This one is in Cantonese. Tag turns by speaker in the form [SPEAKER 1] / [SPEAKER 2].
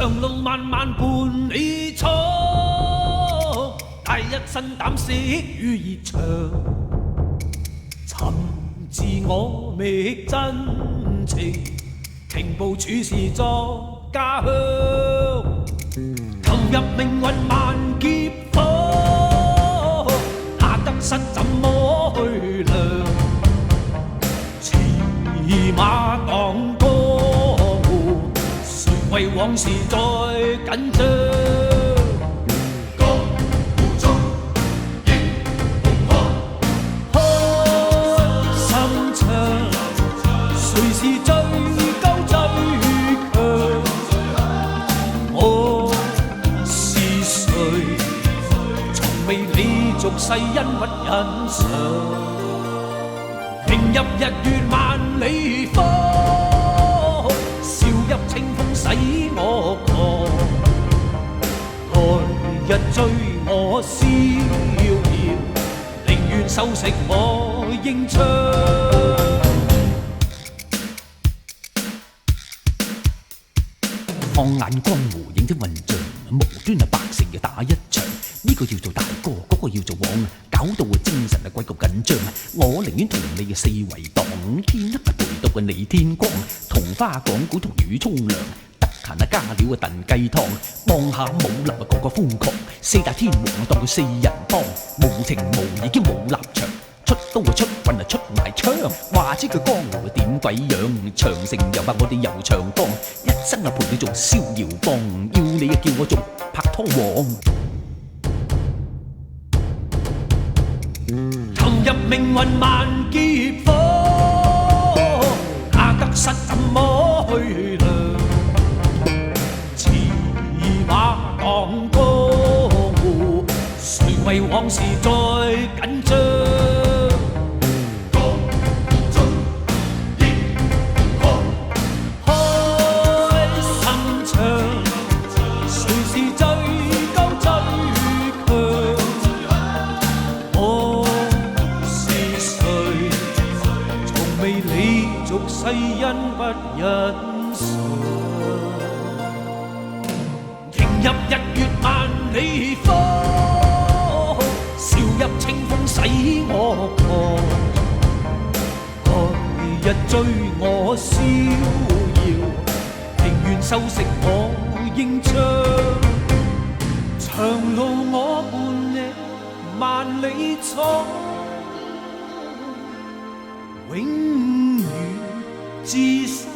[SPEAKER 1] 長路漫漫伴你闖，帶一身膽識與熱腸，尋自我覓真情，情報處事作家鄉，投入命運萬劫火，那得失怎麼去量？騎馬當江湖，誰為往事再緊張？江湖中英雄開心腸，誰是最高最強？我是誰？從未理俗世恩屈欣賞。迎入日月萬里方，笑入清風使我狂。來日追我逍遙，寧願收食我英槍。
[SPEAKER 2] 放眼江湖影的混帳，無端白成嘅打一場。呢個要做大哥，嗰個要做王，搞到精神鬼咁緊張。我寧願同你嘅四圍蕩，天黑陪到你天光。同花講古，同魚沖涼，得閒加料燉雞湯。望下武林個個瘋狂，四大天王當佢四人幫，無情無義兼冇立場。出刀出棍出埋槍，話知佢江湖點鬼樣？長城又話我哋遊長江，一生陪你做逍遙幫，要你叫我做拍拖王。
[SPEAKER 1] 投入命運萬劫火，那得失怎麼去量？騎馬當江湖，誰為往事再緊張？俗世恩不欣賞，迎入日月萬里方，笑入清風使我狂。來日追我逍遙，寧願收食我英槍。長路我伴你萬里闖，永遠至深。